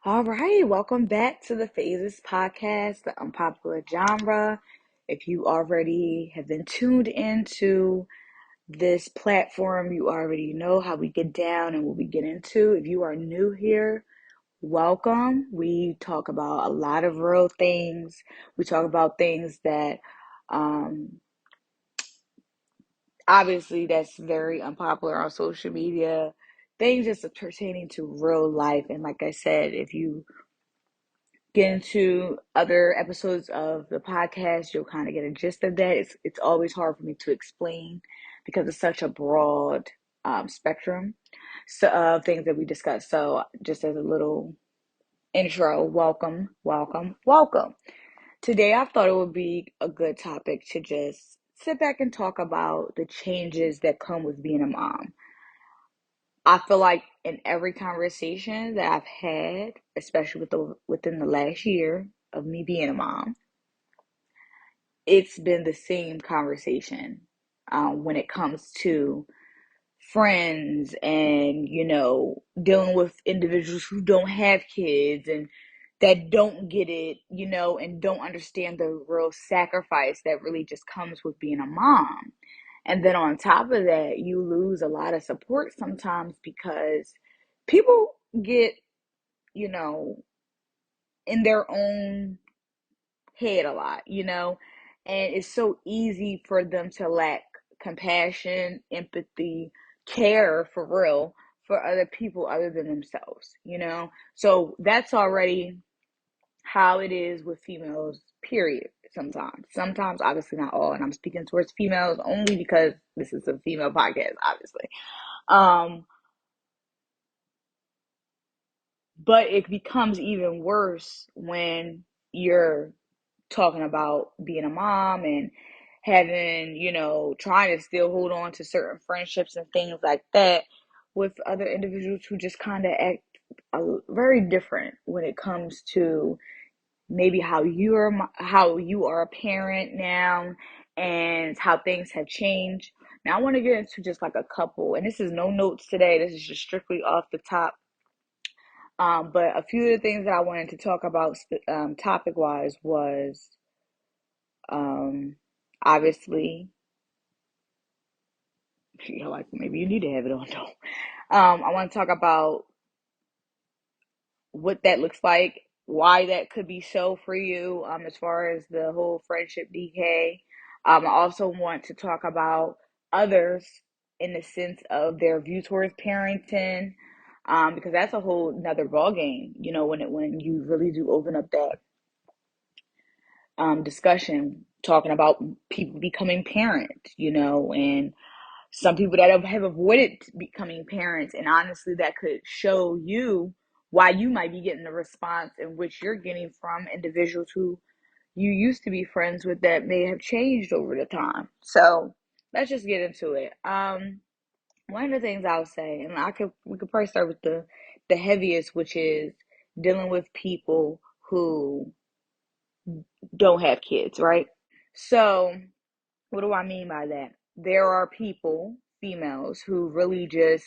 All right, welcome back to the Phases podcast, the unpopular genre. If you already have been tuned into this platform, you already know how we get down and what we get into. If you are new here, welcome. We talk about a lot of real things. We talk about things that um, obviously that's very unpopular on social media, things just pertaining to real life. And like I said, if you get into other episodes of the podcast, you'll kind of get a gist of that. It's always hard for me to explain because it's such a broad spectrum of things that we discuss. So just as a little intro, welcome, welcome, welcome. Today I thought it would be a good topic to just sit back and talk about the changes that come with being a mom. I feel like in every conversation that I've had, especially within the last year of me being a mom, it's been the same conversation when it comes to friends and dealing with individuals who don't have kids and that don't get it, and don't understand the real sacrifice that really just comes with being a mom. And then on top of that, you lose a lot of support sometimes because people get, you know, in their own head a lot, and it's so easy for them to lack compassion, empathy, care for real for other people other than themselves. So that's already how it is with females, period. Sometimes, obviously not all, and I'm speaking towards females only because this is a female podcast, obviously. Um, but it becomes even worse when you're talking about being a mom and having, trying to still hold on to certain friendships and things like that with other individuals who just kind of act very different when it comes to maybe how you are a parent now and how things have changed. Now I want to get into just like a couple, and this is no notes today. This is just strictly off the top. But a few of the things that I wanted to talk about topic wise was um, obviously, like maybe you need to have it on though. I want to talk about what that looks like, why that could be so for you, as far as the whole friendship decay. I also want to talk about others in the sense of their view towards parenting, because that's a whole another ball game. When you really do open up that discussion, talking about people becoming parents, and some people that have avoided becoming parents, and honestly that could show you why you might be getting the response in which you're getting from individuals who you used to be friends with that may have changed over the time. So let's just get into it. One of the things I'll say, and we could probably start with the heaviest, which is dealing with people who don't have kids, right? So what do I mean by that? There are people, females, who really just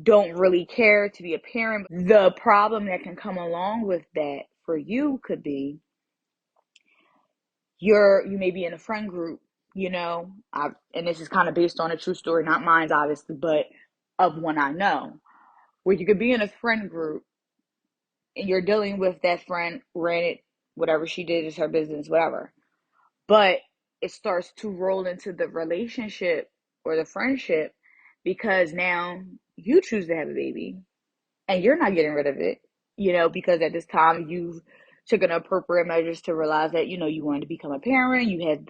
don't really care to be a parent. The problem that can come along with that for you could be you may be in a friend group, and this is kind of based on a true story, not mine obviously, but of one I know, where you could be in a friend group and you're dealing with that friend, granted, whatever she did is her business, whatever. But it starts to roll into the relationship or the friendship because now you choose to have a baby and you're not getting rid of it, because at this time you took an appropriate measures to realize that, you wanted to become a parent, you had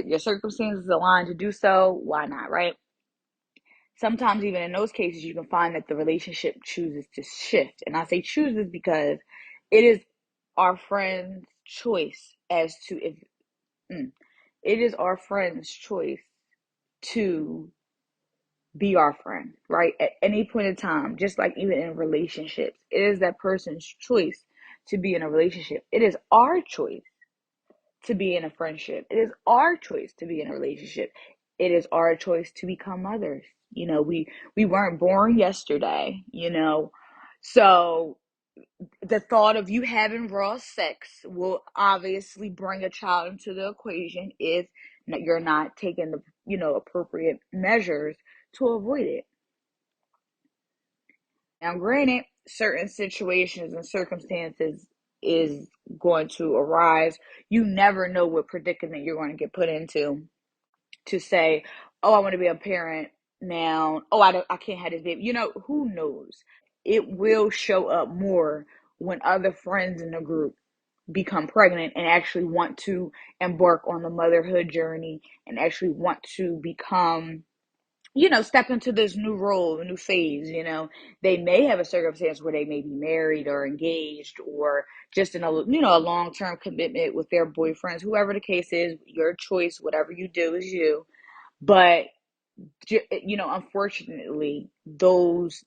your circumstances aligned to do so. Why not, right? Sometimes even in those cases, you can find that the relationship chooses to shift. And I say chooses because it is our friend's choice as to if it is our friend's choice to be our friend, right? At any point in time, just like even in relationships, it is that person's choice to be in a relationship. It is our choice to be in a friendship. It is our choice to be in a relationship. It is our choice to become mothers. We weren't born yesterday, So the thought of you having raw sex will obviously bring a child into the equation if you're not taking the appropriate measures to avoid it. Now, granted, certain situations and circumstances is going to arise. You never know what predicament you're going to get put into to say, "Oh, I want to be a parent now. Oh, I can't have this baby." Who knows? It will show up more when other friends in the group become pregnant and actually want to embark on the motherhood journey and actually want to become, step into this new role, a new phase. They may have a circumstance where they may be married or engaged or just in a long-term commitment with their boyfriends, whoever the case is, your choice, whatever you do is you. But, unfortunately, those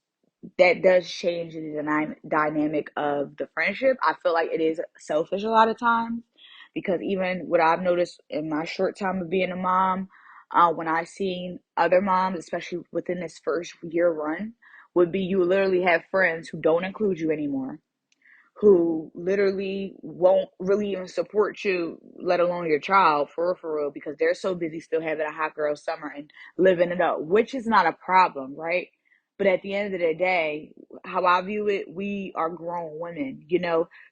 that does change the dynamic of the friendship. I feel like it is selfish a lot of times because even what I've noticed in my short time of being a mom, when I've seen other moms, especially within this first year run, would be you literally have friends who don't include you anymore, who literally won't really even support you, let alone your child, for real, because they're so busy still having a hot girl summer and living it up, which is not a problem, right? But at the end of the day, how I view it, we are grown women.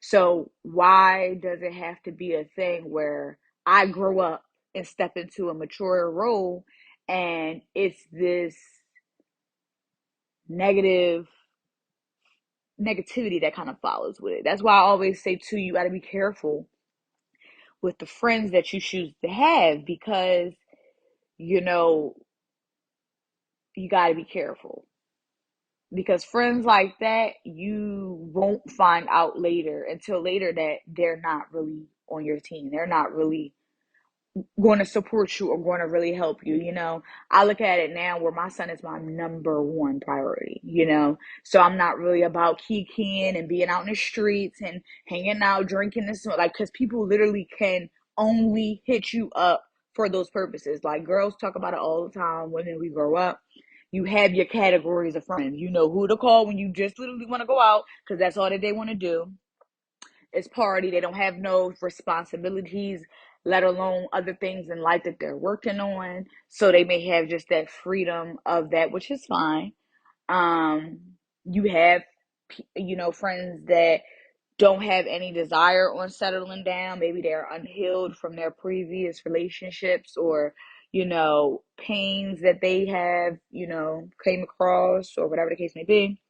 So why does it have to be a thing where I grow up and step into a mature role and it's this negative negativity that kind of follows with it? That's why I always say too, you got to be careful with the friends that you choose to have because you know you got to be careful because friends like that you won't find out later until later that they're not really on your team. They're not really going to support you or going to really help you. I look at it now where my son is my number one priority. So I'm not really about kikiing and being out in the streets and hanging out, drinking this, like, because people literally can only hit you up for those purposes. Like, girls talk about it all the time. Women, we grow up. You have your categories of friends. You know who to call when you just literally want to go out because that's all that they want to do is party. They don't have no responsibilities, let alone other things in life that they're working on. So they may have just that freedom of that, which is fine. Um, you have, friends that don't have any desire on settling down. Maybe they're unhealed from their previous relationships or, pains that they have, came across or whatever the case may be.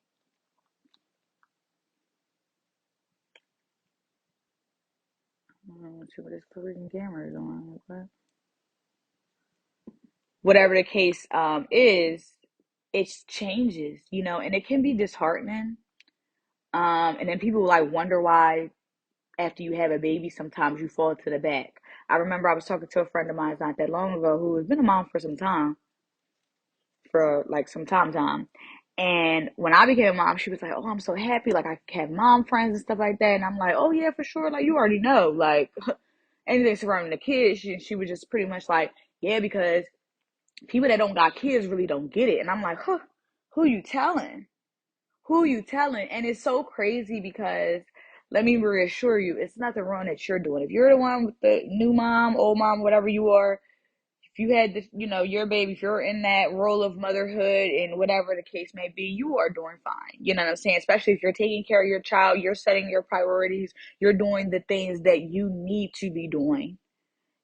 Let's see what this freaking camera is on. Okay. Whatever the case is, it changes, and it can be disheartening. And then people like wonder why after you have a baby, sometimes you fall to the back. I remember I was talking to a friend of mine not that long ago who has been a mom for some time, for like some time. And when I became a mom, she was like, "Oh, I'm so happy. Like I have mom friends and stuff like that." And I'm like, "Oh yeah, for sure. Like you already know, like anything surrounding the kids." She was just pretty much like, "Yeah, because people that don't got kids really don't get it." And I'm like, huh, who you telling? Who you telling? And it's so crazy because let me reassure you, it's nothing wrong that you're doing. If you're the one with the new mom, old mom, whatever you are, if you had this, your baby, if you're in that role of motherhood and whatever the case may be, you are doing fine. You know what I'm saying? Especially if you're taking care of your child, you're setting your priorities, you're doing the things that you need to be doing,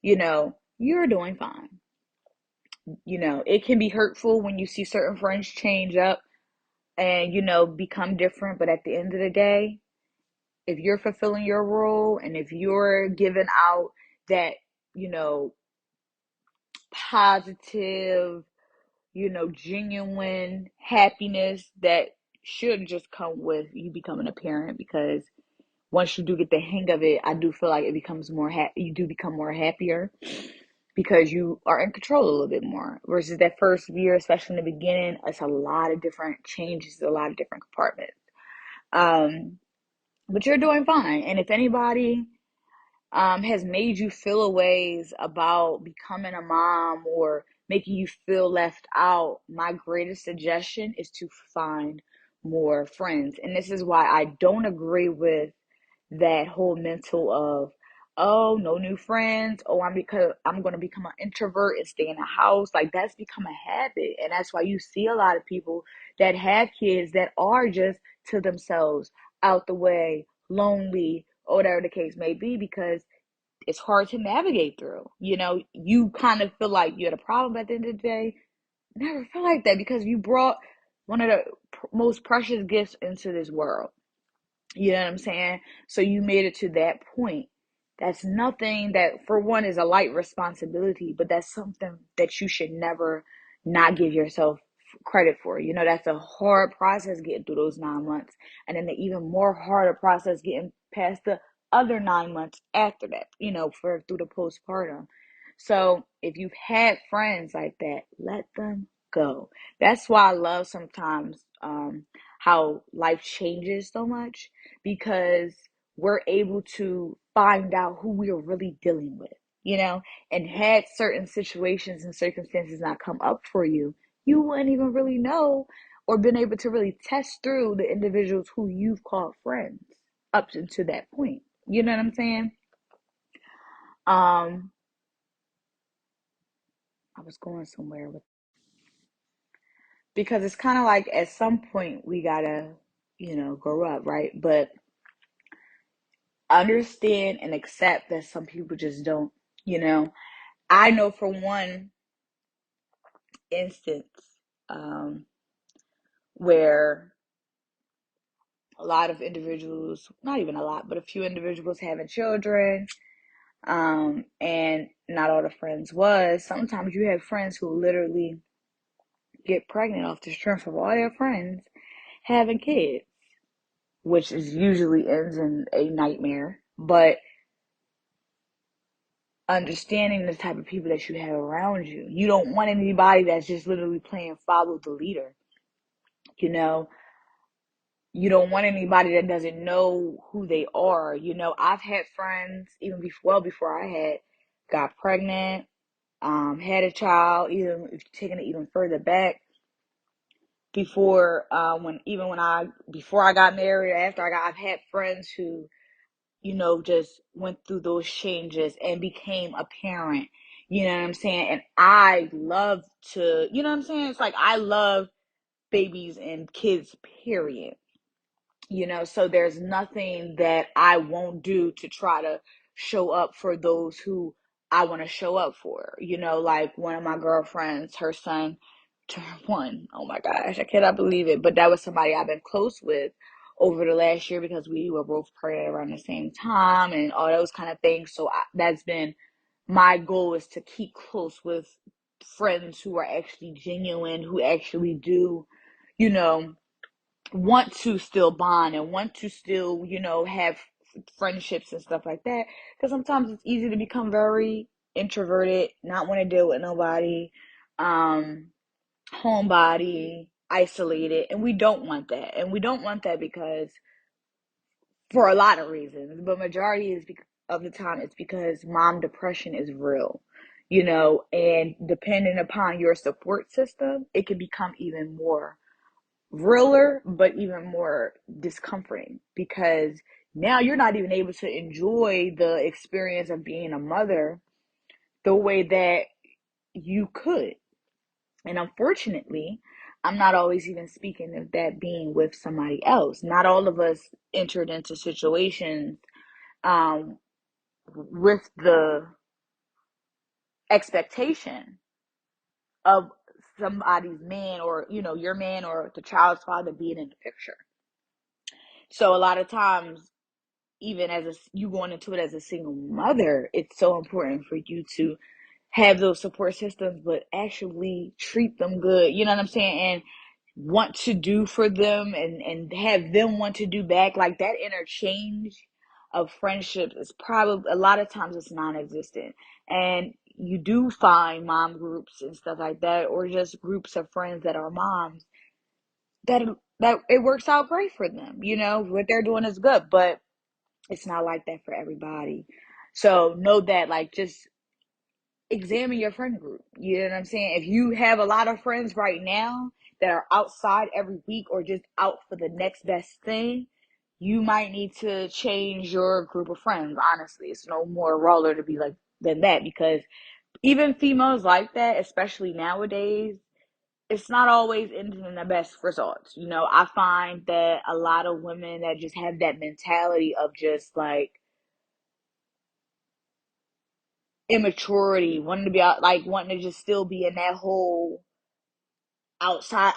you're doing fine. It can be hurtful when you see certain friends change up and, become different. But at the end of the day, if you're fulfilling your role and if you're giving out that, you know, positive, genuine happiness that should just come with you becoming a parent, because once you do get the hang of it, I do feel like it becomes you do become more happier because you are in control a little bit more versus that first year, especially in the beginning. It's a lot of different changes, a lot of different compartments. Um, but you're doing fine. And if anybody has made you feel a ways about becoming a mom or making you feel left out, my greatest suggestion is to find more friends. And this is why I don't agree with that whole mental of, oh, no new friends, oh, I'm going to become an introvert and stay in a house. Like, that's become a habit. And that's why you see a lot of people that have kids that are just to themselves, out the way, lonely, or whatever the case may be, because it's hard to navigate through. You kind of feel like you're the problem at the end of the day. Never feel like that, because you brought one of the most precious gifts into this world. You know what I'm saying? So you made it to that point. That's nothing that, for one, is a light responsibility, but that's something that you should never not give yourself credit for. That's a hard process getting through those 9 months. And then the even more harder process getting past the other 9 months after that, for through the postpartum. So if you've had friends like that, let them go. That's why I love sometimes how life changes so much, because we're able to find out who we are really dealing with, and had certain situations and circumstances not come up for you, you wouldn't even really know or been able to really test through the individuals who you've called friends up until that point. You know what I'm saying? Um, I was going somewhere with, because it's kind of like at some point we gotta, grow up, right? But understand and accept that some people just don't, you know. I know for one instance, um, where a lot of individuals, not even a lot, but a few individuals having children, and not all the friends was. Sometimes you have friends who literally get pregnant off the strength of all their friends having kids, which is usually ends in a nightmare. But understanding the type of people that you have around you, you don't want anybody that's just literally playing follow the leader. You know, you don't want anybody that doesn't know who they are. I've had friends even before I had got pregnant, had a child, even if you're taking it even further back, before when I before I got married, I've had friends who, just went through those changes and became a parent. You know what I'm saying? And I love to, you know what I'm saying? It's like I love babies and kids, period. So there's nothing that I won't do to try to show up for those who I want to show up for. Like one of my girlfriends, her son turned one. Oh my gosh, I cannot believe it. But that was somebody I've been close with over the last year, because we were both pregnant around the same time and all those kind of things. So that's been my goal, is to keep close with friends who are actually genuine, who actually do, you know, want to still bond and want to still, have friendships and stuff like that. Because sometimes it's easy to become very introverted, not want to deal with nobody, um, homebody, isolated, and we don't want that. And we don't want that because, for a lot of reasons, but majority of the time it's because mom depression is real. And depending upon your support system, it can become even more realer, but even more discomforting, because now you're not even able to enjoy the experience of being a mother the way that you could. And unfortunately, I'm not always even speaking of that being with somebody else. Not all of us entered into situations um, with the expectation of somebody's man, or your man or the child's father being in the picture. So a lot of times, even as you going into it as a single mother, it's so important for you to have those support systems, but actually treat them good. You know what I'm saying? And want to do for them, and have them want to do back. Like, that interchange of friendships is probably, a lot of times, it's non-existent. And you do find mom groups and stuff like that, or just groups of friends that are moms, that it works out great for them. What they're doing is good, but it's not like that for everybody. So know that, like, just examine your friend group. You know what I'm saying? If you have a lot of friends right now that are outside every week or just out for the next best thing, you might need to change your group of friends. Honestly, it's no more roller to be like than that, because even females like that, especially nowadays, it's not always ending in the best results. I find that a lot of women that just have that mentality of just like immaturity, wanting to be out, like wanting to just still be in that whole outside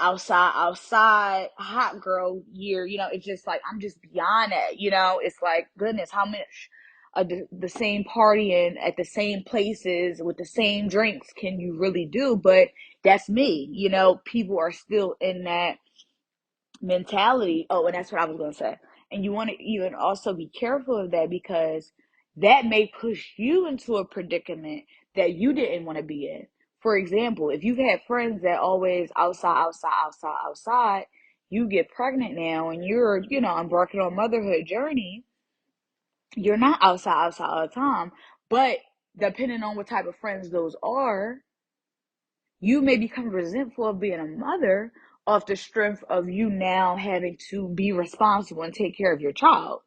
hot girl year. It's just like, I'm just beyond that. It's like, goodness, how much of the same partying at the same places with the same drinks can you really do? But that's me. People are still in that mentality. Oh, and that's what I was going to say. And you want to even also be careful of that, because that may push you into a predicament that you didn't want to be in. For example, if you've had friends that always outside, you get pregnant now and you're, embarking on motherhood journey, you're not outside all the time. But depending on what type of friends those are, you may become resentful of being a mother off the strength of you now having to be responsible and take care of your child.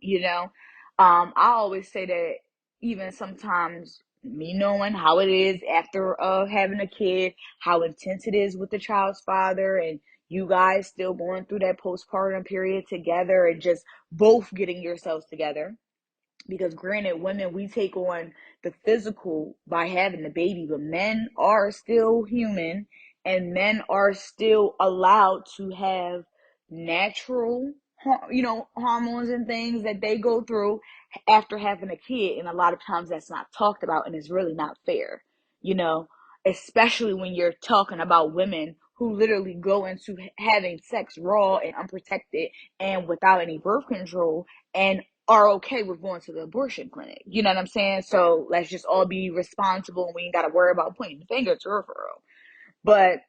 I always say that even sometimes me knowing how it is after having a kid, how intense it is with the child's father, and you guys still going through that postpartum period together and just both getting yourselves together, because granted, women, we take on the physical by having the baby, but men are still human, and men are still allowed to have natural hormones and things that they go through after having a kid. And a lot of times that's not talked about, and it's really not fair, you know especially when you're talking about women who literally go into having sex raw and unprotected and without any birth control, and are okay with going to the abortion clinic. You know what I'm saying? So let's just all be responsible, and we ain't got to worry about pointing the finger to her for real. But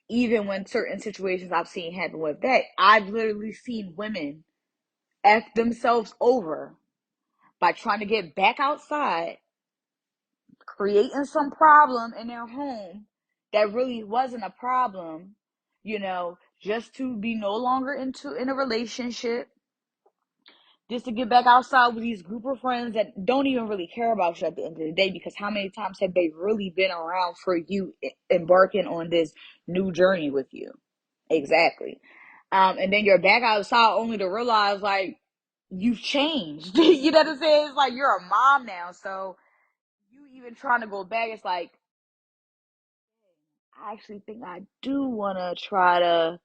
even when certain situations I've seen happen with that, I've literally seen women F themselves over by trying to get back outside, creating some problem in their home that really wasn't a problem, just to be no longer in a relationship, just to get back outside with these group of friends that don't even really care about you at the end of the day, because how many times have they really been around for you embarking on this new journey with you? Exactly. And then you're back outside only to realize like you've changed. You know what I'm saying? It's like you're a mom now, so you even trying to go back, it's like, I actually think I do want to try to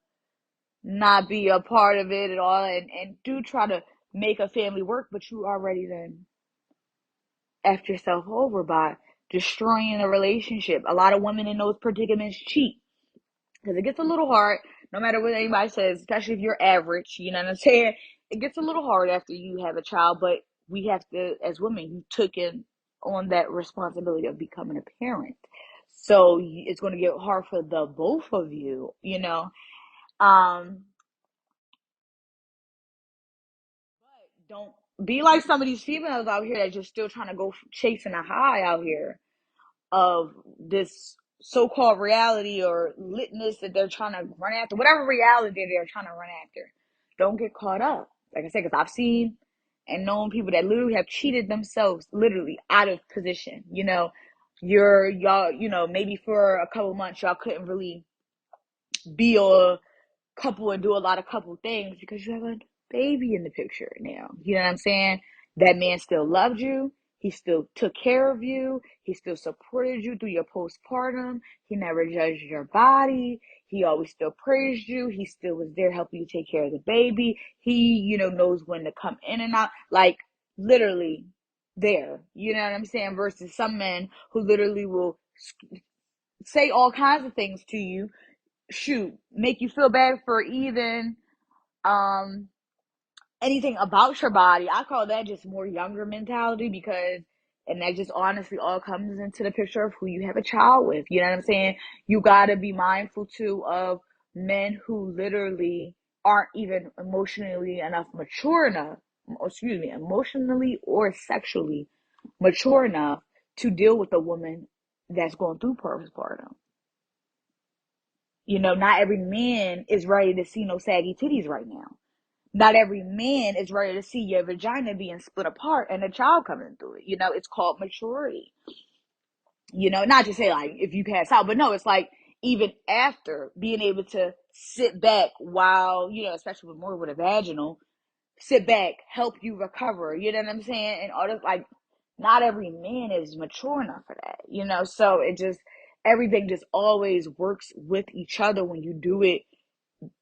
not be a part of it at all, and do try to make a family work, but you already then effed yourself over by destroying a relationship. A lot of women in those predicaments cheat, because it gets a little hard, no matter what anybody says, especially if you're average, you know what I'm saying? It gets a little hard after you have a child, but we have to, as women, you took in on that responsibility of becoming a parent. So it's going to get hard for the both of you. Um, don't be like some of these females out here that just still trying to go chasing a high out here of this so-called reality or litness that they're trying to run after, whatever reality they're trying to run after. Don't get caught up. Like I said, because I've seen and known people that literally have cheated themselves literally out of position. Y'all, maybe for a couple months y'all couldn't really be a couple and do a lot of couple things because you have a baby in the picture now. You know what I'm saying? That man still loved you. He still took care of you. He still supported you through your postpartum. He never judged your body. He always still praised you. He still was there helping you take care of the baby. He, knows when to come in and out. Like, literally there. You know what I'm saying? Versus some men who literally will say all kinds of things to you, shoot, make you feel bad for even um anything about your body. I call that just more younger mentality, because and that just honestly all comes into the picture of who you have a child with. You know what I'm saying? You gotta be mindful too of men who literally aren't even emotionally or sexually mature enough to deal with a woman that's going through postpartum. Not every man is ready to see no saggy titties right now. Not every man is ready to see your vagina being split apart and a child coming through it. It's called maturity. Not to say like if you pass out, but no, it's like even after being able to sit back while, especially with more with a vaginal, sit back, help you recover. You know what I'm saying? And all this, like, not every man is mature enough for that. So it just, everything just always works with each other when you do it,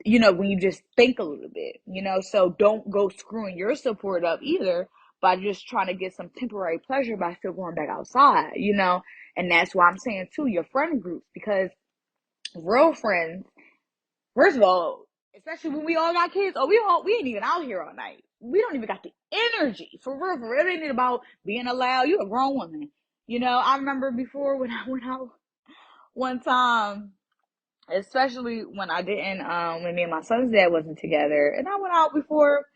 when you just think a little bit. So don't go screwing your support up either by just trying to get some temporary pleasure by still going back outside. And that's why I'm saying too, your friend groups, because real friends, first of all, especially when we all got kids, we ain't even out here all night. We don't even got the energy for real. For real, it ain't about being allowed. You a grown woman. I remember before when I went out one time, especially when I didn't, when me and my son's dad wasn't together, and I went out before,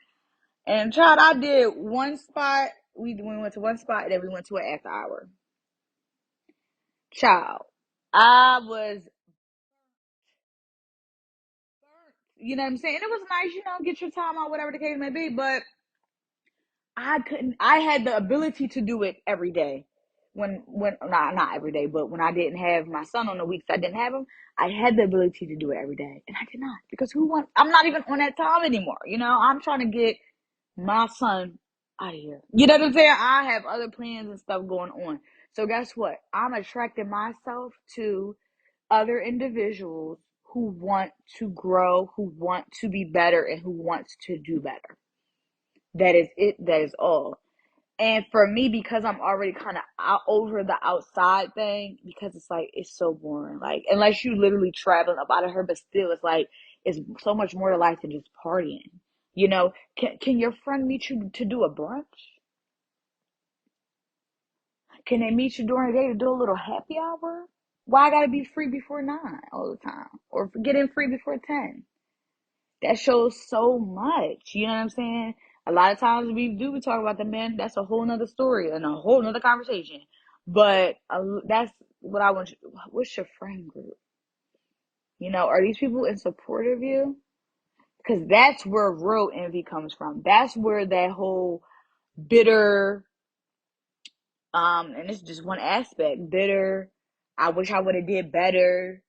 and child, I did one spot. We went to one spot, and then we went to an after hour. Child, I was burnt. You know what I'm saying? It was nice, get your time out, whatever the case may be, but I couldn't. I had the ability to do it every day. When not every day, but when I didn't have my son on the weeks I didn't have him, I had the ability to do it every day, and I did not because who wants? I'm not even on that time anymore. I'm trying to get my son out of here. You know what I'm saying? I have other plans and stuff going on. So guess what? I'm attracting myself to other individuals who want to grow, who want to be better, and who wants to do better. That is it. That is all. And for me, because I'm already kind of out over the outside thing, because it's like, it's so boring. Like, unless you literally traveling up out of her, but still, it's like, it's so much more to life than just partying. Can your friend meet you to do a brunch? Can they meet you during the day to do a little happy hour? Why I gotta be free before 9 all the time? Or get in free before 10? That shows so much. You know what I'm saying? A lot of times we talk about the men. That's a whole nother story and a whole nother conversation. But that's what I want you. What's your friend group? Are these people in support of you? Because that's where real envy comes from. That's where that whole bitter, and it's just one aspect, bitter. I wish I would have did better.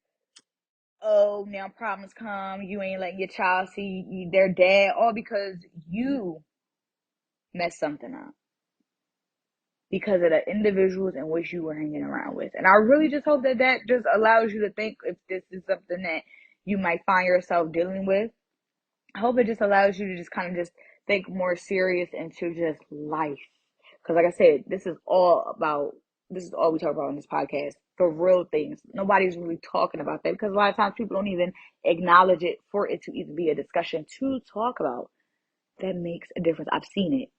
Oh, now problems come. You ain't letting your child see their dad, all because you messed something up because of the individuals in which you were hanging around with. And I really just hope that that just allows you to think if this is something that you might find yourself dealing with. I hope it just allows you to just kind of just think more serious into just life. Because like I said, this is all we talk about on this podcast. For real things. Nobody's really talking about that because a lot of times people don't even acknowledge it for it to even be a discussion to talk about. That makes a difference. I've seen it.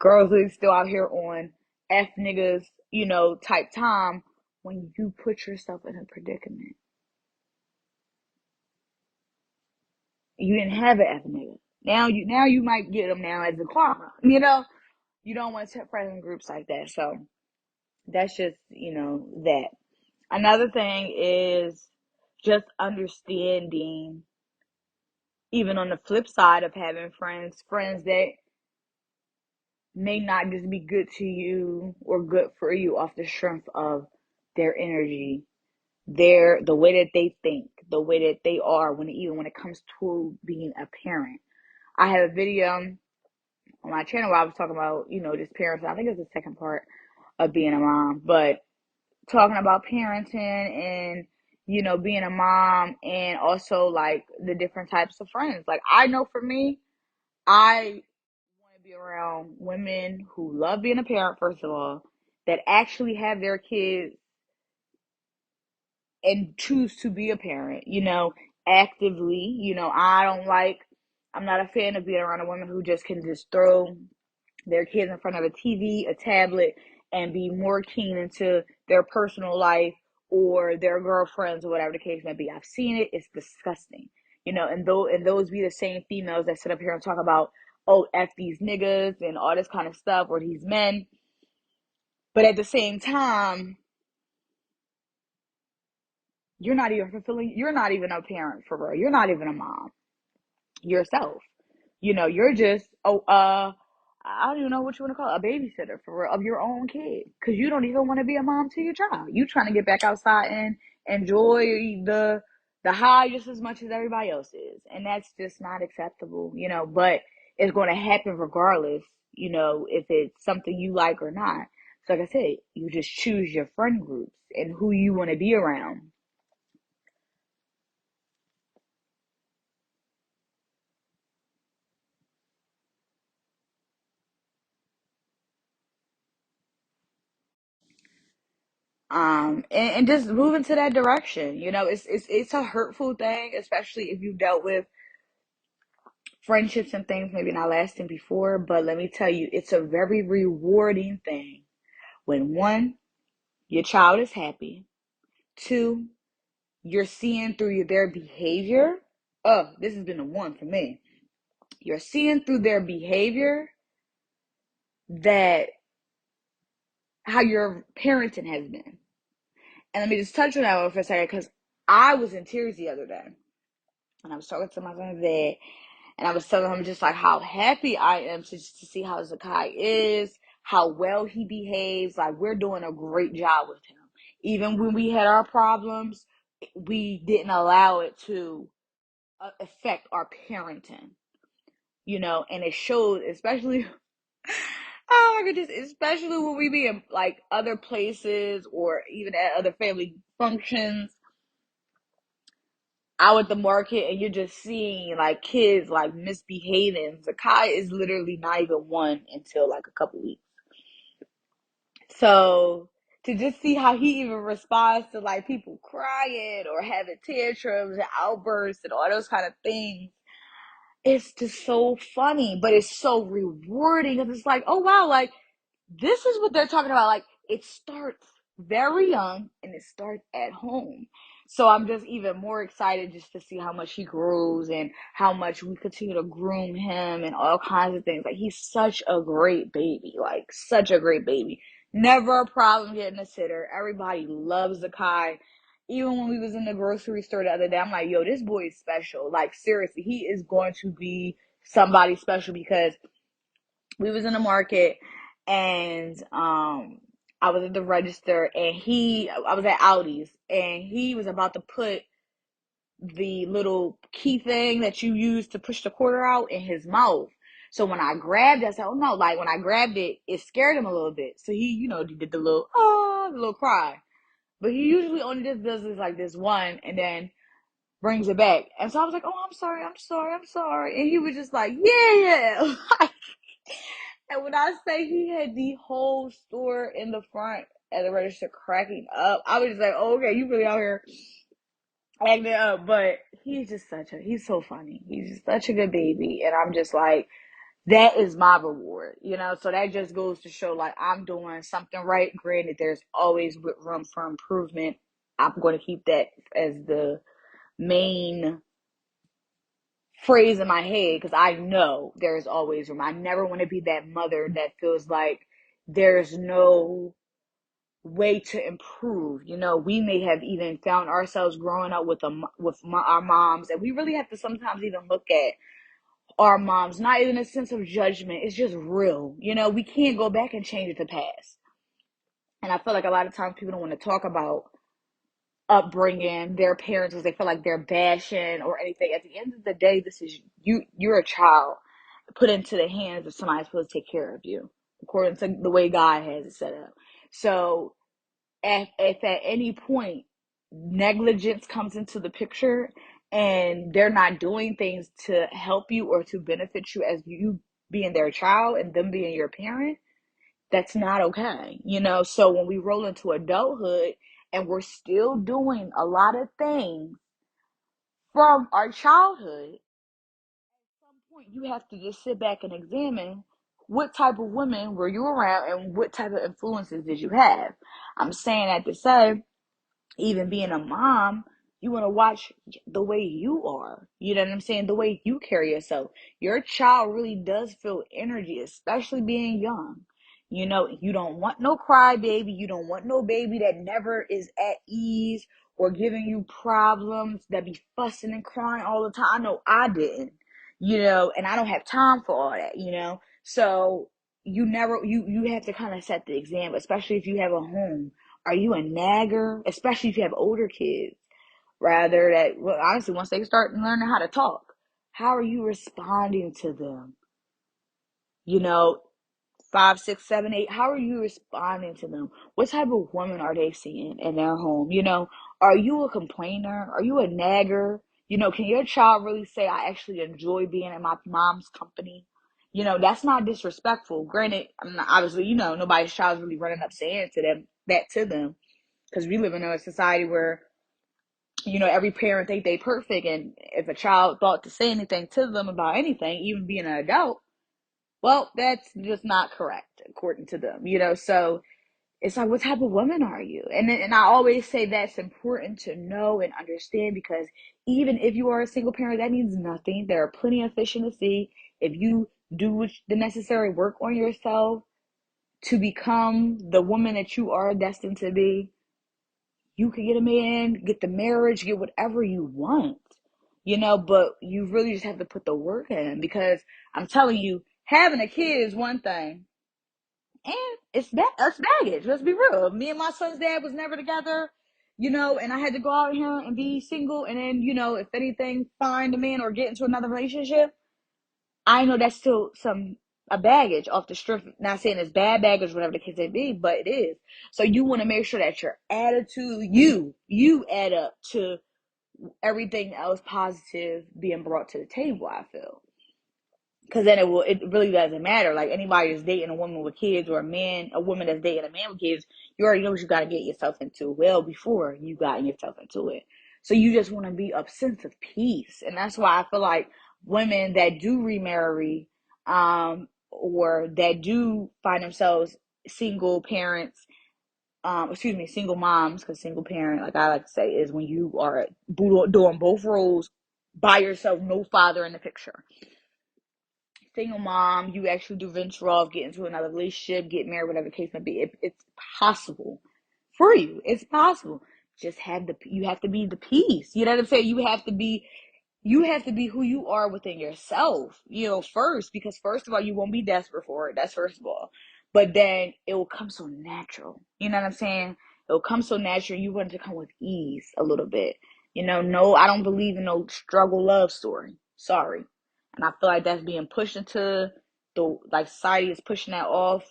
Girls are still out here on F niggas, type time when you put yourself in a predicament. You didn't have an F nigga. Now you might get them now as a karma. You don't want to friends in groups like that. So that's just, that. Another thing is just understanding, even on the flip side of having friends that may not just be good to you or good for you off the strength of their energy, the way that they think, the way that they are even when it comes to being a parent. I have a video on my channel where I was talking about, just parents. I think it's the second part of being a mom, but talking about parenting and being a mom and also like the different types of friends. Like I know for me, I want to be around women who love being a parent, first of all, that actually have their kids and choose to be a parent, actively. I'm not a fan of being around a woman who just can just throw their kids in front of a TV, a tablet, and be more keen into their personal life or their girlfriends or whatever the case may be. I've seen it. It's disgusting. And those be the same females that sit up here and talk about, oh, F these niggas and all this kind of stuff, or these men. But at the same time, you're not even a parent for real. You're not even a mom yourself. You're just I don't even know what you want to call it, a babysitter for real, of your own kid, because you don't even want to be a mom to your child. You trying to get back outside and enjoy the high just as much as everybody else is, and that's just not acceptable. But it's going to happen regardless. If it's something you like or not. So like I said, you just choose your friend groups and who you want to be around. And just move into that direction. It's a hurtful thing, especially if you've dealt with friendships and things maybe not lasting before. But let me tell you, it's a very rewarding thing when one, your child is happy, two, you're seeing through their behavior. Oh, this has been the one for me. You're seeing through their behavior that how your parenting has been. And let me just touch on that one for a second, because I was in tears the other day. And I was talking to my son today, and I was telling him just like how happy I am to see how Zakhai is, how well he behaves. Like, we're doing a great job with him. Even when we had our problems, we didn't allow it to affect our parenting, and it showed, especially, oh my goodness, especially when we be in like other places or even at other family functions out at the market, and you're just seeing like kids like misbehaving. Zakai is literally not even one until like a couple weeks. So to just see how he even responds to like people crying or having tantrums and outbursts and all those kind of things, it's just so funny, but it's so rewarding because it's like, oh wow, like this is what they're talking about. Like, it starts very young and it starts at home. So I'm just even more excited just to see how much he grows and how much we continue to groom him and all kinds of things. Like, he's such a great baby, like such a great baby. Never a problem getting a sitter. Everybody loves Zakai. Even when we was in the grocery store the other day, I'm like, yo, this boy is special. Like, seriously, he is going to be somebody special, because we was in the market, and I was at the register, and I was at Aldi's, and he was about to put the little key thing that you use to push the quarter out in his mouth. So when I grabbed it, I said, oh no, like when I grabbed it, it scared him a little bit. So he, did the little, oh, the little cry. But he usually only just does this like this one and then brings it back. And so I was like, oh, I'm sorry, I'm sorry, I'm sorry. And he was just like, yeah, yeah. And when I say he had the whole store in the front at the register cracking up, I was just like, oh, okay, you really out here acting up. But he's so funny. He's just such a good baby. And I'm just like, that is my reward. So that just goes to show like I'm doing something right. Granted, there's always room for improvement. I'm going to keep that as the main phrase in my head, because I know there's always room. I never want to be that mother that feels like there's no way to improve. We may have even found ourselves growing up our moms, and we really have to sometimes even look at our moms, not even a sense of judgment. It's just real. We can't go back and change the past. And I feel like a lot of times people don't want to talk about upbringing their parents because they feel like they're bashing or anything. At the end of the day, this is you're a child put into the hands of somebody who's supposed to take care of you according to the way God has it set up. So if at any point negligence comes into the picture and they're not doing things to help you or to benefit you as you being their child and them being your parent, that's not okay. So when we roll into adulthood and we're still doing a lot of things from our childhood, at some point you have to just sit back and examine what type of women were you around and what type of influences did you have. I'm saying that to say, even being a mom, you want to watch the way you are. You know what I'm saying? The way you carry yourself. Your child really does feel energy, especially being young. You don't want no crybaby. You don't want no baby that never is at ease or giving you problems, that be fussing and crying all the time. I know I didn't, and I don't have time for all that. So you have to kind of set the example, especially if you have a home. Are you a nagger? Especially if you have older kids. Rather that, well, honestly, once they start learning how to talk, how are you responding to them? You know, 5, 6, 7, 8. How are you responding to them? What type of woman are they seeing in their home? Are you a complainer? Are you a nagger? Can your child really say, I actually enjoy being in my mom's company? That's not disrespectful. Granted, obviously, nobody's child's really running up saying to them, because we live in a society where, every parent think they perfect, and if a child thought to say anything to them about anything, even being an adult, well, that's just not correct according to them, So it's like, what type of woman are you? And I always say that's important to know and understand, because even if you are a single parent, that means nothing. There are plenty of fish in the sea. If you do the necessary work on yourself to become the woman that you are destined to be, you can get a man, get the marriage, get whatever you want, but you really just have to put the work in, because I'm telling you, having a kid is one thing, and it's baggage. Let's be real. Me and my son's dad was never together, and I had to go out here and be single, and then, if anything, find a man or get into another relationship. I know that's still a baggage off the strip. Not saying it's bad baggage, whatever the case may be, but it is. So you want to make sure that your attitude, you add up to everything else positive being brought to the table, I feel. Because then it really doesn't matter. Like, anybody that's dating a woman with kids, or a woman that's dating a man with kids, you already know what you got to get yourself into well before you got yourself into it. So you just want to be a sense of peace. And that's why I feel like women that do remarry, or that do find themselves single parents, single moms, because single parent, like I like to say, is when you are doing both roles by yourself, no father in the picture. Single mom, you actually do venture off, get into another relationship, get married, whatever the case may be. It's possible for you. It's possible. Just you have to be the peace. You know what I'm saying? You have to be who you are within yourself, first, because first of all, you won't be desperate for it. That's first of all. But then it will come so natural. You know what I'm saying? It will come so natural. You want it to come with ease a little bit. No, I don't believe in no struggle love story. Sorry. And I feel like that's being pushed into like, society is pushing that off.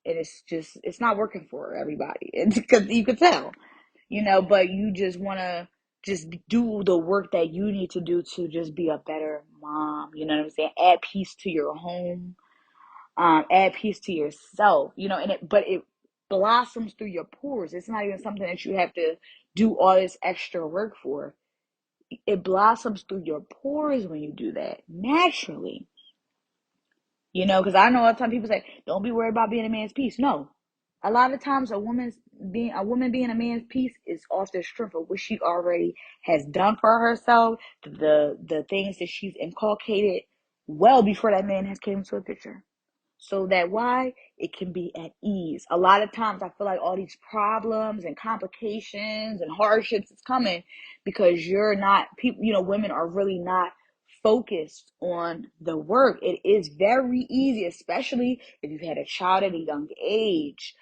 And it's not working for everybody. It's because you could tell, but you just want to just do the work that you need to do to just be a better mom. You know what I'm saying? Add peace to your home, add peace to yourself, but it blossoms through your pores. It's not even something that you have to do all this extra work for. It blossoms through your pores when you do that naturally. Because I know all the time people say, don't be worried about being a man's piece. No. A lot of times a woman being a man's piece is off the strength of what she already has done for herself, the things that she's inculcated well before that man has came into a picture. So that why it can be at ease. A lot of times I feel like all these problems and complications and hardships is coming because you're not people, women are really not focused on the work. It is very easy, especially if you've had a child at a young age,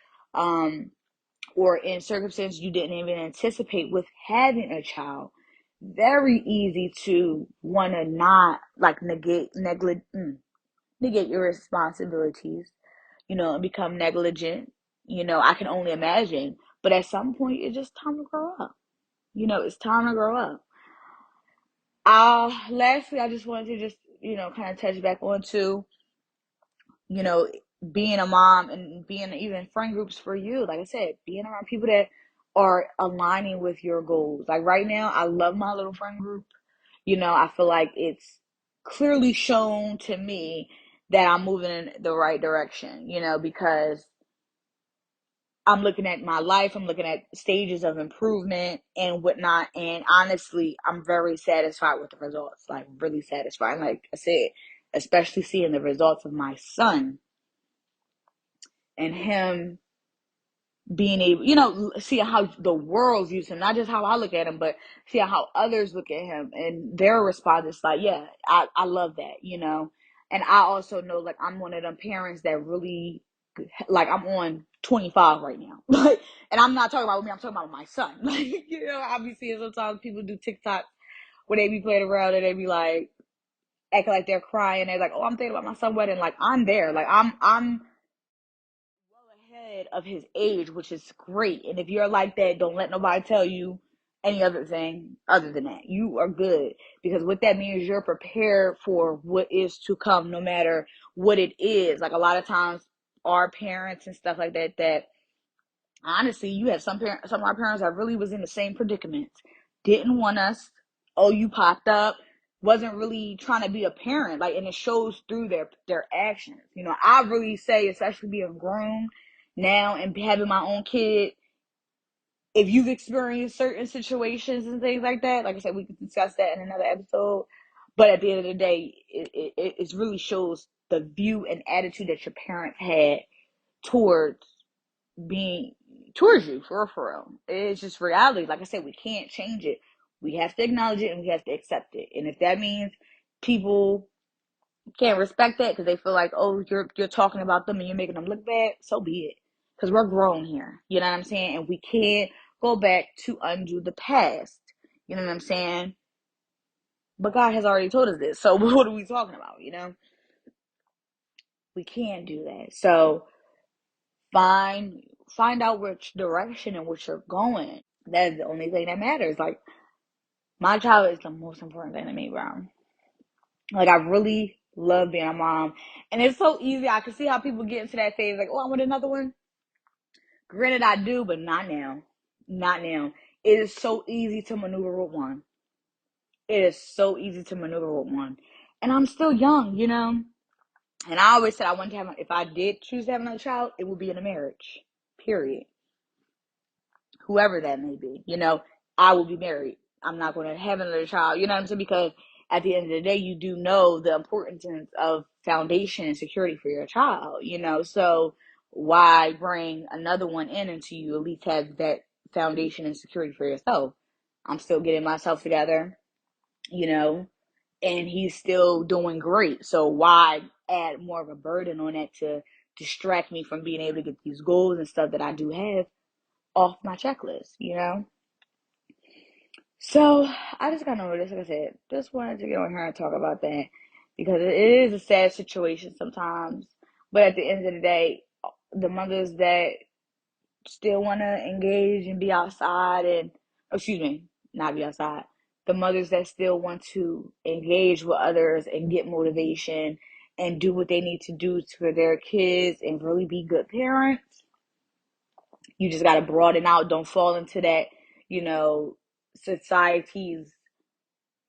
or in circumstances you didn't even anticipate with having a child. Very easy to want to not like negate your responsibilities, and become negligent. I can only imagine. But at some point, it's just time to grow up. It's time to grow up. Lastly, I just wanted to just, kind of touch back on to, you know, being a mom and being even friend groups for you. Like I said, being around people that are aligning with your goals. Like right now, I love my little friend group. I feel like it's clearly shown to me that I'm moving in the right direction, because I'm looking at my life, I'm looking at stages of improvement and whatnot. And honestly, I'm very satisfied with the results, like really satisfied. Like I said, especially seeing the results of my son. and him being able, you know, see how the world views him, not just how I look at him, but see how others look at him, and their response is like, yeah, I love that, you know. And I also know, like, I'm one of them parents that really, like, I'm on 25 right now, like, and I'm not talking about me, I'm talking about my son. Like, you know, obviously sometimes people do TikTok where they be playing around and they be like acting like they're crying, they're like, oh, I'm thinking about my son wedding, like, I'm there, like, I'm ahead of his age, which is great. And if you're like that, don't let nobody tell you any other thing other than that. You are good, because what that means, you're prepared for what is to come, no matter what it is. Like, a lot of times, our parents and stuff like that, that honestly, you have some of our parents that really was in the same predicament, didn't want us. Oh, you popped up. Wasn't really trying to be a parent, like, and it shows through their actions. You know, I really say, especially being grown now and having my own kid, if you've experienced certain situations and things like that, like I said, we can discuss that in another episode. But at the end of the day, it really shows the view and attitude that your parents had towards being towards you, for real. It's just reality. Like I said, we can't change it. We have to acknowledge it and we have to accept it. And if that means people can't respect that because they feel like, oh, you're talking about them and you're making them look bad, so be it. Because we're grown here. You know what I'm saying? And we can't go back to undo the past. You know what I'm saying? But God has already told us this. So what are we talking about? You know? We can't do that. So find find out which direction and which you're going. That's the only thing that matters. Like, my child is the most important thing to me, bro. Like, I really love being a mom. And it's so easy. I can see how people get into that phase, like, oh, I want another one. Granted, I do, but not now. Not now. It is so easy to maneuver with one. It is so easy to maneuver with one. And I'm still young, you know? And I always said I wanted to have, if I did choose to have another child, it would be in a marriage. Period. Whoever that may be, you know, I will be married. I'm not going to have another child, you know what I'm saying? Because at the end of the day, you do know the importance of foundation and security for your child, you know? So why bring another one in until you at least have that foundation and security for yourself? I'm still getting myself together, you know, and he's still doing great. So why add more of a burden on that to distract me from being able to get these goals and stuff that I do have off my checklist, you know? So I just got over this, like I said, just wanted to get on here and talk about that because it is a sad situation sometimes. But at the end of the day, the mothers that still want to engage and be outside and, excuse me, not be outside, the mothers that still want to engage with others and get motivation and do what they need to do for their kids and really be good parents, you just got to broaden out. Don't fall into that, you know, society's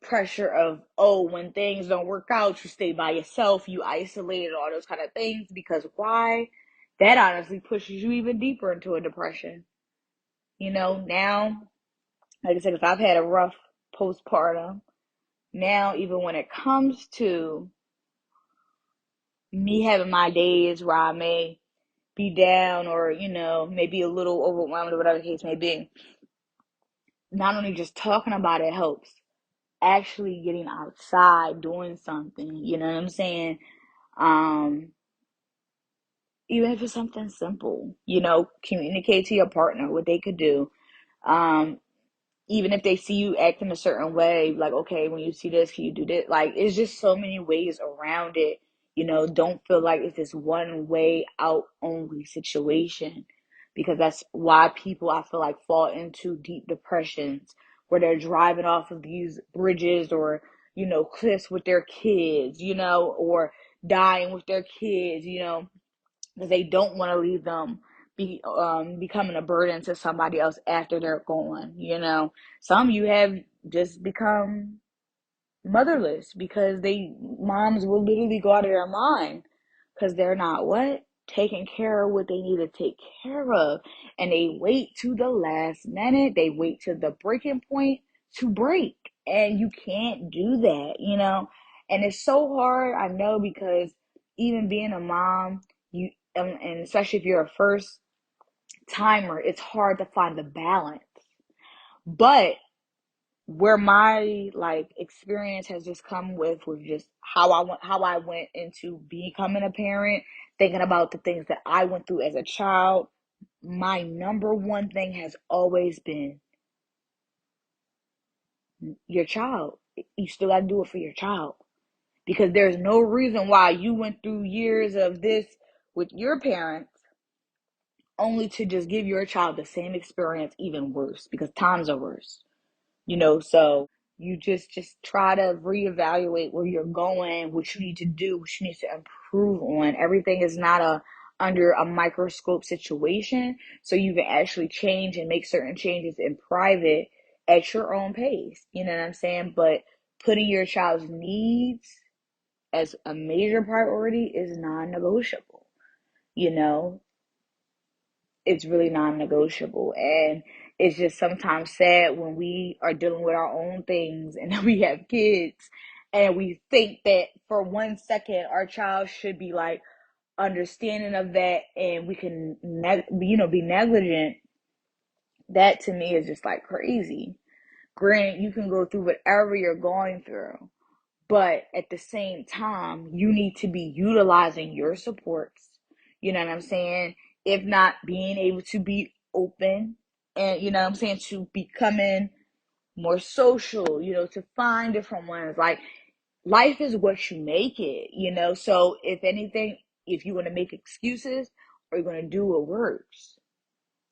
pressure of, oh, when things don't work out, you stay by yourself, you isolate, all those kind of things. Because why? That honestly pushes you even deeper into a depression. You know, now, like I said, if I've had a rough postpartum, now even when it comes to me having my days where I may be down or, you know, maybe a little overwhelmed or whatever the case may be, not only just talking about it helps, actually getting outside, doing something, you know what I'm saying? Um, Even if it's something simple, you know, communicate to your partner what they could do. Um, Even if they see you acting a certain way, like, okay, when you see this, can you do this? Like, it's just so many ways around it. You know, don't feel like it's this one way out only situation, because that's why people, I feel like, fall into deep depressions where they're driving off of these bridges or, you know, cliffs with their kids, you know, or dying with their kids, you know, because they don't want to leave them becoming a burden to somebody else after they're gone. You know, some you have just become motherless because they moms will literally go out of their mind because they're not what taking care of what they need to take care of, and they wait to the last minute, they wait to the breaking point to break, and you can't do that, you know. And it's so hard, I know, because even being a mom, you and especially if you're a first timer, it's hard to find the balance. But where my like experience has just come with just how I went into becoming a parent, thinking about the things that I went through as a child, my number one thing has always been your child. You still got to do it for your child, because there's no reason why you went through years of this with your parents only to just give your child the same experience, even worse, because times are worse. So you just try to reevaluate where you're going, what you need to do, what you need to improve on. Everything is not a under a microscope situation, so you can actually change and make certain changes in private at your own pace. You know what I'm saying? But putting your child's needs as a major priority is non-negotiable. You know, it's really non-negotiable, and it's just sometimes sad when we are dealing with our own things and then we have kids and we think that for 1 second our child should be like understanding of that, and we can be negligent. That to me is just like crazy. Granted, you can go through whatever you're going through, but at the same time, you need to be utilizing your supports. You know what I'm saying? If not being able to be open and, you know what I'm saying, to becoming more social, to find different ones. Like, life is what you make it. So, if anything, if you want to make excuses or you're going to do what works,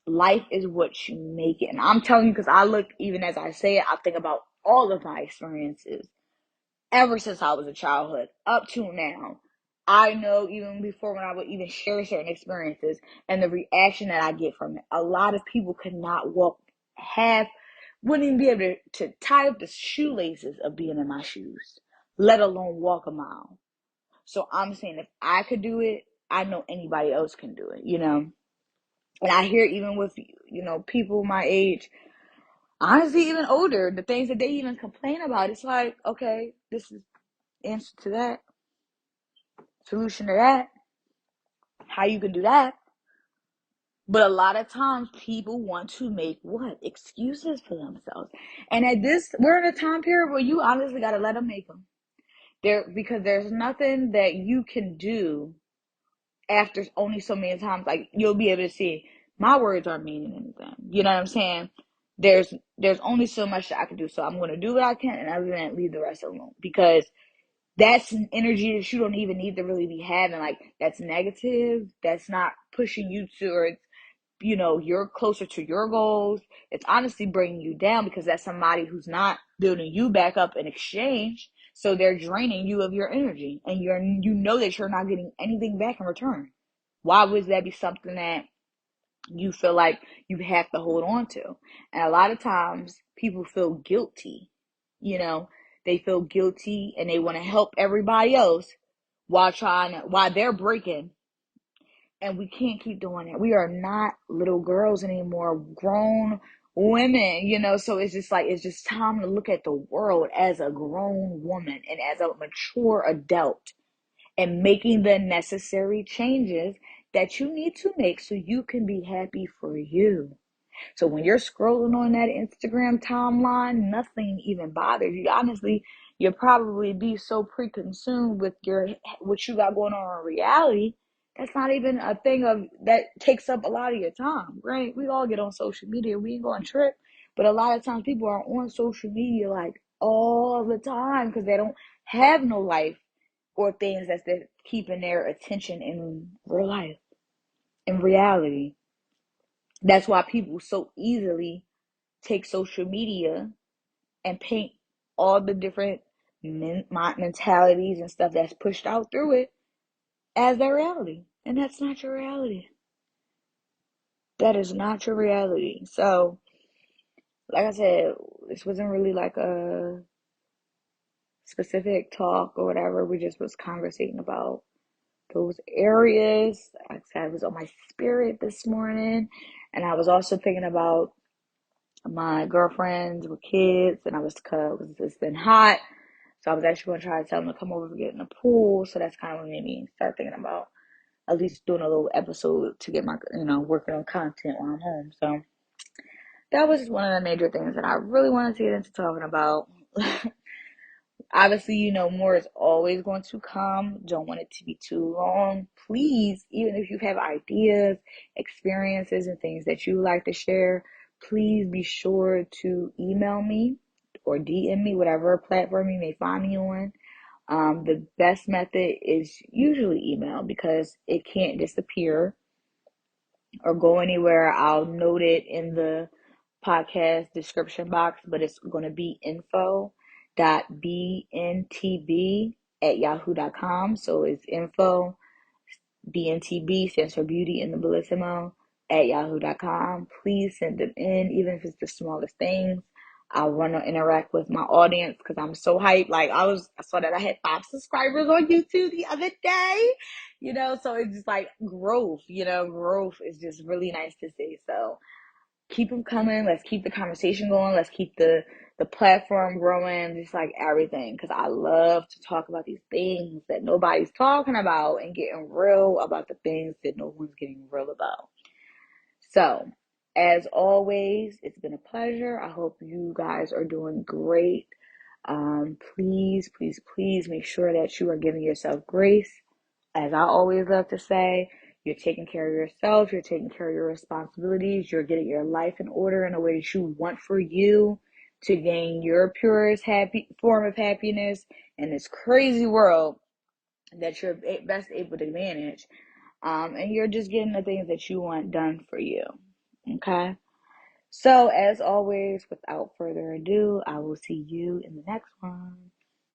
life is what you make it. And I'm telling you, because I look, even as I say it, I think about all of my experiences ever since I was a childhood up to now. I know even before, when I would even share certain experiences and the reaction that I get from it, a lot of people could not walk half, wouldn't even be able to tie up the shoelaces of being in my shoes, let alone walk a mile. So I'm saying, if I could do it, I know anybody else can do it. And I hear, even with, people my age, honestly, even older, the things that they even complain about, it's like, okay, this is answer to that, solution to that, how you can do that. But a lot of times people want to make what? Excuses for themselves. And we're in a time period where you honestly got to let them make them. Because there's nothing that you can do after only so many times. Like, you'll be able to see my words aren't meaning anything. You know what I'm saying? There's only so much that I can do. So I'm going to do what I can, and other than that, leave the rest alone. Because that's an energy that you don't even need to really be having. Like, that's negative. That's not pushing you towards, you're closer to your goals. It's honestly bringing you down, because that's somebody who's not building you back up in exchange. So they're draining you of your energy, and that you're not getting anything back in return. Why would that be something that you feel like you have to hold on to? And a lot of times people feel guilty. You know, they feel guilty and they want to help everybody else while they're breaking. And we can't keep doing it. We are not little girls anymore, grown women. So it's just time to look at the world as a grown woman and as a mature adult, and making the necessary changes that you need to make so you can be happy for you. So when you're scrolling on that Instagram timeline, nothing even bothers you. Honestly, you'll probably be so preconsumed with what you got going on in reality. That's not even a thing that takes up a lot of your time, right? We all get on social media. We ain't going to trip. But a lot of times people are on social media like all the time because they don't have no life or things that's keeping their attention in real life, in reality. That's why people so easily take social media and paint all the different mentalities and stuff that's pushed out through it as their reality. And that's not your reality. That is not your reality. So, like I said, this wasn't really like a specific talk or whatever. We just was conversating about those areas. Like I said, I was on my spirit this morning. And I was also thinking about my girlfriends with kids, and it's been hot. So I was actually going to try to tell them to come over and get in the pool. So that's kind of what made me start thinking about at least doing a little episode to get my, working on content while I'm home. So that was one of the major things that I really wanted to get into talking about. Obviously, more is always going to come. Don't want it to be too long. Please, even if you have ideas, experiences, and things that you would like to share, please be sure to email me or DM me, whatever platform you may find me on. The best method is usually email because it can't disappear or go anywhere. I'll note it in the podcast description box, but it's going to be info.bntb@yahoo.com. So it's info, BNTB stands for Beauty in the Bellissimo, at yahoo.com. Please send them in, even if it's the smallest things. I want to interact with my audience because I'm so hyped. Like I saw that I had 5 subscribers on YouTube the other day, so it's just like growth, growth is just really nice to see. So keep them coming. Let's keep the conversation going. Let's keep the platform growing, just like everything. Because I love to talk about these things that nobody's talking about and getting real about the things that no one's getting real about. So, as always, it's been a pleasure. I hope you guys are doing great. Please, please, please make sure that you are giving yourself grace. As I always love to say, you're taking care of yourself, you're taking care of your responsibilities, you're getting your life in order in a way that you want for you to gain your purest happy form of happiness in this crazy world that you're best able to manage. And you're just getting the things that you want done for you. Okay? So, as always, without further ado, I will see you in the next one.